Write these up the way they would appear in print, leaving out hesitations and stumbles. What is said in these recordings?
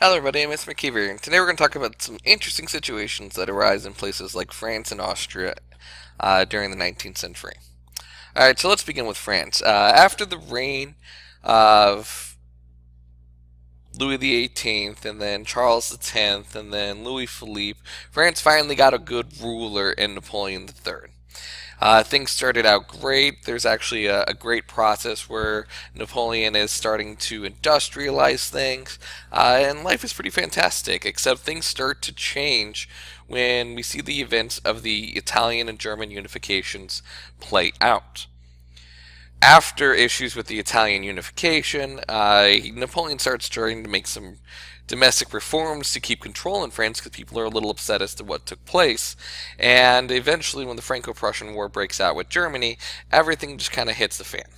Hello everybody, I'm Mr. McKeever, and today we're going to talk about some interesting situations that arise in places like France and Austria during the 19th century. Alright, so let's begin with France. After the reign of Louis XVIII, and then Charles X, and then Louis Philippe, France finally got a good ruler in Napoleon III. Things started out great. There's actually a great process where Napoleon is starting to industrialize things, and life is pretty fantastic, except things start to change when we see the events of the Italian and German unifications play out. After issues with the Italian unification, Napoleon starts trying to make some domestic reforms to keep control in France because people are a little upset as to what took place. And eventually, when the Franco-Prussian War breaks out with Germany, everything just kind of hits the fan.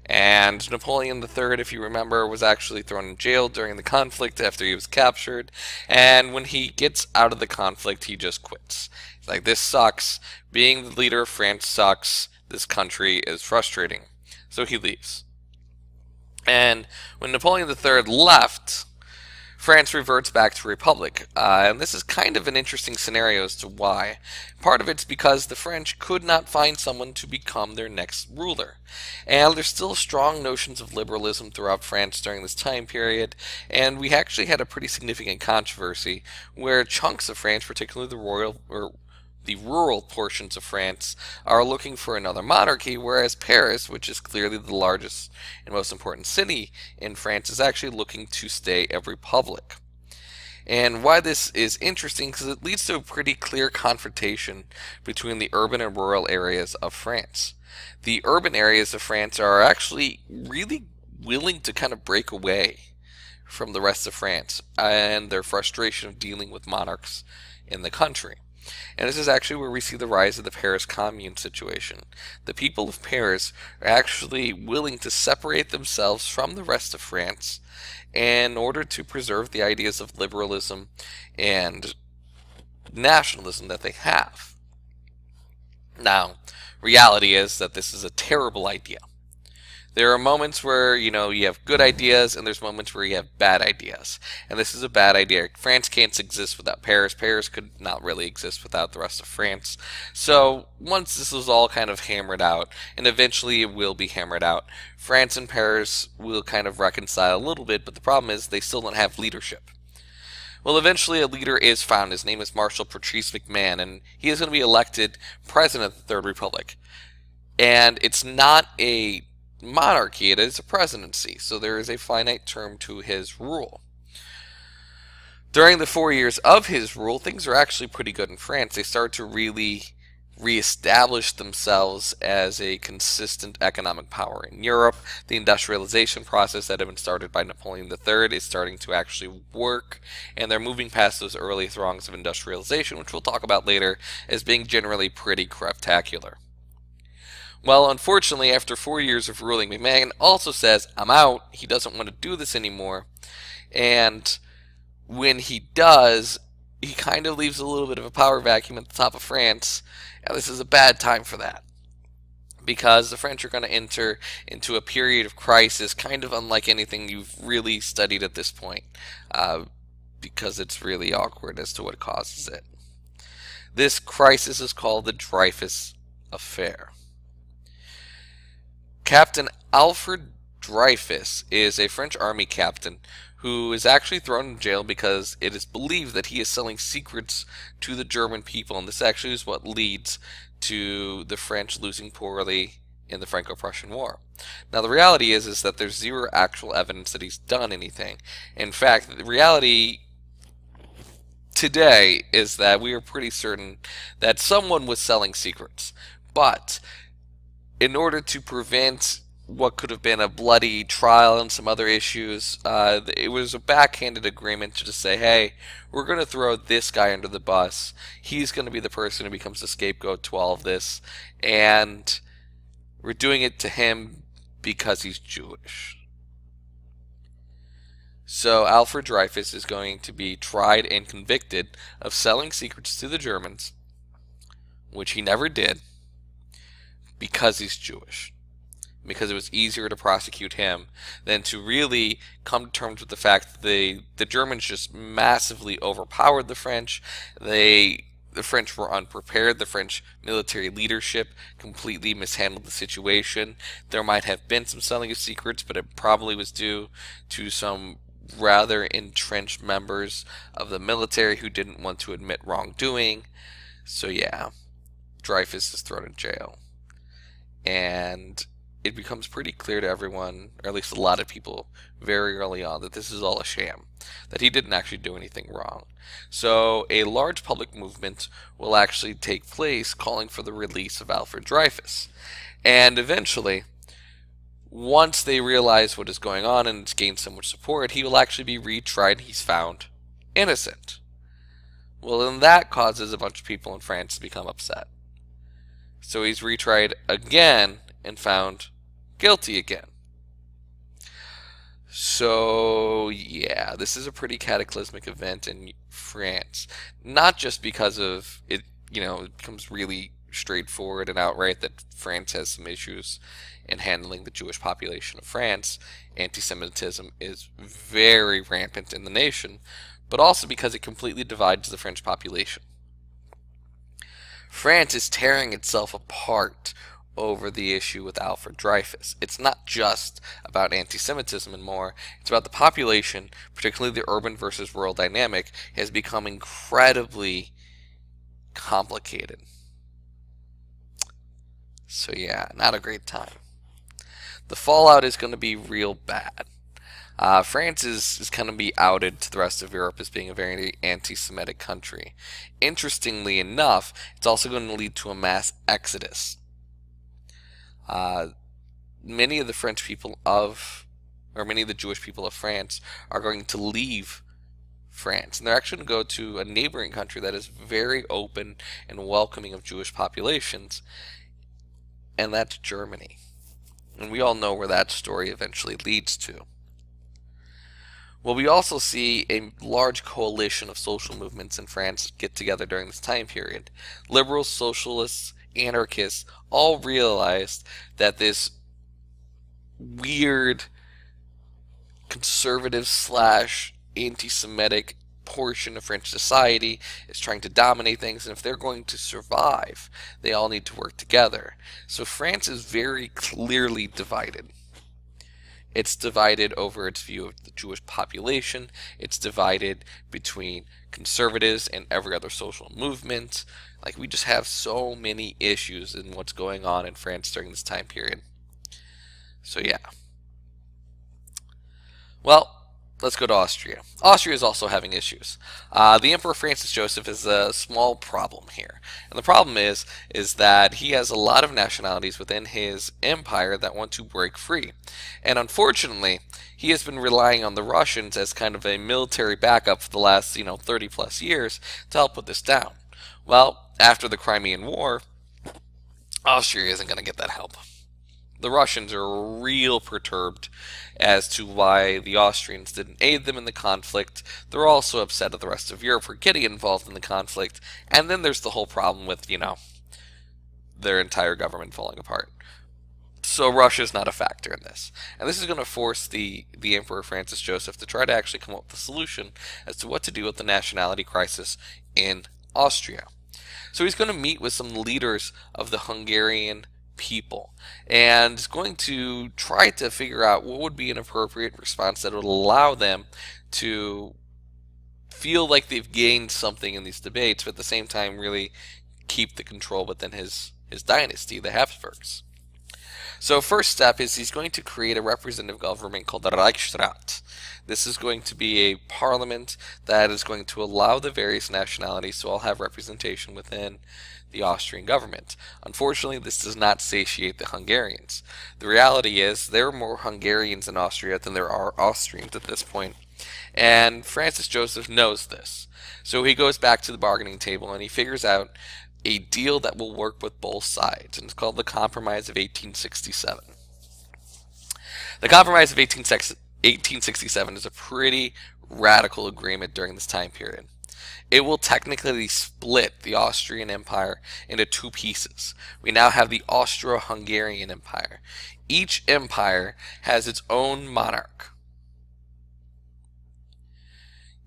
And Napoleon III, if you remember, was actually thrown in jail during the conflict after he was captured. And when he gets out of the conflict, he just quits. He's like, this sucks. Being the leader of France sucks. This country is frustrating. So he leaves. And when Napoleon III left, France reverts back to republic. And this is kind of an interesting scenario as to why. Part of it's because the French could not find someone to become their next ruler. And there's still strong notions of liberalism throughout France during this time period, and we actually had a pretty significant controversy where chunks of France, particularly the rural portions of France, are looking for another monarchy, whereas Paris, which is clearly the largest and most important city in France, is actually looking to stay a republic. And why this is interesting, because it leads to a pretty clear confrontation between the urban and rural areas of France. The urban areas of France are actually really willing to kind of break away from the rest of France and their frustration of dealing with monarchs in the country. And this is actually where we see the rise of the Paris Commune situation. The people of Paris are actually willing to separate themselves from the rest of France in order to preserve the ideas of liberalism and nationalism that they have. Now, reality is that this is a terrible idea. There are moments where, you have good ideas, and there's moments where you have bad ideas. And this is a bad idea. France can't exist without Paris. Paris could not really exist without the rest of France. So, once this is all kind of hammered out, and eventually it will be hammered out, France and Paris will kind of reconcile a little bit, but the problem is they still don't have leadership. Well, eventually a leader is found. His name is Marshal Patrice McMahon, and he is going to be elected president of the Third Republic. And it's not a monarchy, it is a presidency, so there is a finite term to his rule. During the 4 years of his rule, things are actually pretty good in France. They start to really reestablish themselves as a consistent economic power in Europe. The industrialization process that had been started by Napoleon III is starting to actually work, and they're moving past those early throngs of industrialization, which we'll talk about later, as being generally pretty craptacular. Well, unfortunately, after 4 years of ruling, McMahon also says, I'm out. He doesn't want to do this anymore. And when he does, he kind of leaves a little bit of a power vacuum at the top of France. And this is a bad time for that, because the French are going to enter into a period of crisis, kind of unlike anything you've really studied at this point, because it's really awkward as to what causes it. This crisis is called the Dreyfus Affair. Captain Alfred Dreyfus is a French army captain who is actually thrown in jail because it is believed that he is selling secrets to the German people, and this actually is what leads to the French losing poorly in the Franco-Prussian War. Now, the reality is that there's zero actual evidence that he's done anything. In fact, the reality today is that we are pretty certain that someone was selling secrets, but in order to prevent what could have been a bloody trial and some other issues, it was a backhanded agreement to just say, hey, we're going to throw this guy under the bus. He's going to be the person who becomes the scapegoat to all of this, and we're doing it to him because he's Jewish. So Alfred Dreyfus is going to be tried and convicted of selling secrets to the Germans, which he never did, because he's Jewish. because it was easier to prosecute him than to really come to terms with the fact that the Germans just massively overpowered the French. The French were unprepared. The French military leadership completely mishandled the situation. There might have been some selling of secrets, but it probably was due to some rather entrenched members of the military who didn't want to admit wrongdoing. So yeah, Dreyfus is thrown in jail. And it becomes pretty clear to everyone, or at least a lot of people, very early on that this is all a sham, that he didn't actually do anything wrong. So a large public movement will actually take place calling for the release of Alfred Dreyfus. And eventually, once they realize what is going on and it's gained so much support, he will actually be retried and he's found innocent. Well, then that causes a bunch of people in France to become upset. So he's retried again and found guilty again. So yeah, this is a pretty cataclysmic event in France. Not just because of it, it becomes really straightforward and outright that France has some issues in handling the Jewish population of France. Anti-Semitism is very rampant in the nation, but also because it completely divides the French population. France is tearing itself apart over the issue with Alfred Dreyfus. It's not just about anti-Semitism anymore. It's about the population, particularly the urban versus rural dynamic, has become incredibly complicated. So yeah, not a great time. The fallout is going to be real bad. France is going to be outed to the rest of Europe as being a very anti-Semitic country. Interestingly enough, it's also going to lead to a mass exodus. Many of the many of the Jewish people of France are going to leave France, and they're actually going to go to a neighboring country that is very open and welcoming of Jewish populations, and that's Germany. And we all know where that story eventually leads to. Well, we also see a large coalition of social movements in France get together during this time period. Liberals, socialists, anarchists all realized that this weird conservative / anti-Semitic portion of French society is trying to dominate things, and if they're going to survive, they all need to work together. So France is very clearly divided. It's divided over its view of the Jewish population. It's divided between conservatives and every other social movement. Like, we just have so many issues in what's going on in France during this time period. So yeah. Well, let's go to Austria. Austria is also having issues. The Emperor Francis Joseph is a small problem here. And the problem is that he has a lot of nationalities within his empire that want to break free. And unfortunately, he has been relying on the Russians as kind of a military backup for the last, 30 plus years to help put this down. Well, after the Crimean War, Austria isn't going to get that help. The Russians are real perturbed as to why the Austrians didn't aid them in the conflict. They're also upset at the rest of Europe for getting involved in the conflict. And then there's the whole problem with, their entire government falling apart. So Russia's not a factor in this. And this is going to force the Emperor Francis Joseph to try to actually come up with a solution as to what to do with the nationality crisis in Austria. So he's going to meet with some leaders of the Hungarian people and is going to try to figure out what would be an appropriate response that would allow them to feel like they've gained something in these debates, but at the same time really keep the control within his dynasty, the Habsburgs. So first step is he's going to create a representative government called the Reichsrat. This is going to be a parliament that is going to allow the various nationalities to all have representation within the Austrian government. Unfortunately, this does not satiate the Hungarians. The reality is there are more Hungarians in Austria than there are Austrians at this point, and Francis Joseph knows this. So he goes back to the bargaining table and he figures out a deal that will work with both sides, and it's called the Compromise of 1867. The Compromise of 1867 is a pretty radical agreement during this time period. it will technically split the Austrian Empire into two pieces. We now have the Austro-Hungarian Empire. Each empire has its own monarch.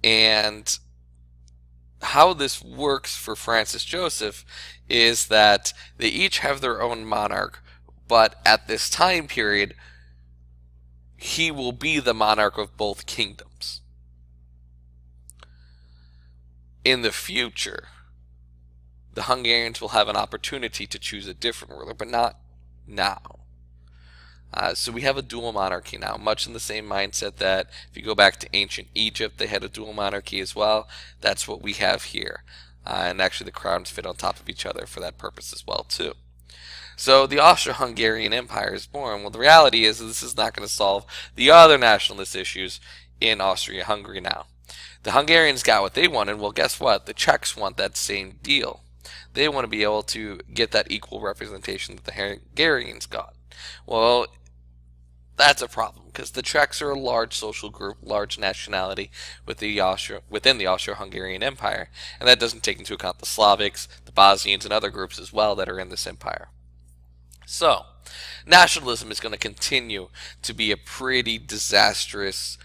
And how this works for Francis Joseph is that they each have their own monarch, but at this time period, he will be the monarch of both kingdoms. In the future, the Hungarians will have an opportunity to choose a different ruler, but not now. So we have a dual monarchy now, much in the same mindset that if you go back to ancient Egypt, they had a dual monarchy as well. That's what we have here. And actually the crowns fit on top of each other for that purpose as well too. So the Austro-Hungarian Empire is born. Well, the reality is this is not going to solve the other nationalist issues in Austria-Hungary now. The Hungarians got what they wanted. Well, guess what? The Czechs want that same deal. They want to be able to get that equal representation that the Hungarians got. Well, that's a problem because the Czechs are a large social group, large nationality within the Austro-Hungarian Empire, and that doesn't take into account the Slavics, the Bosnians, and other groups as well that are in this empire. So, nationalism is going to continue to be a pretty disastrous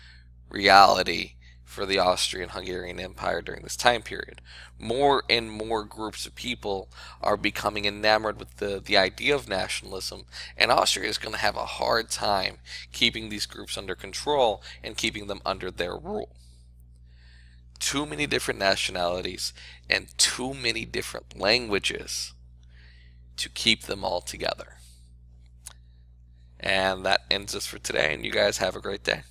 reality for the Austrian-Hungarian Empire during this time period. More and more groups of people are becoming enamored with the idea of nationalism, and Austria is going to have a hard time keeping these groups under control and keeping them under their rule. Too many different nationalities and too many different languages to keep them all together. And that ends us for today, and you guys have a great day.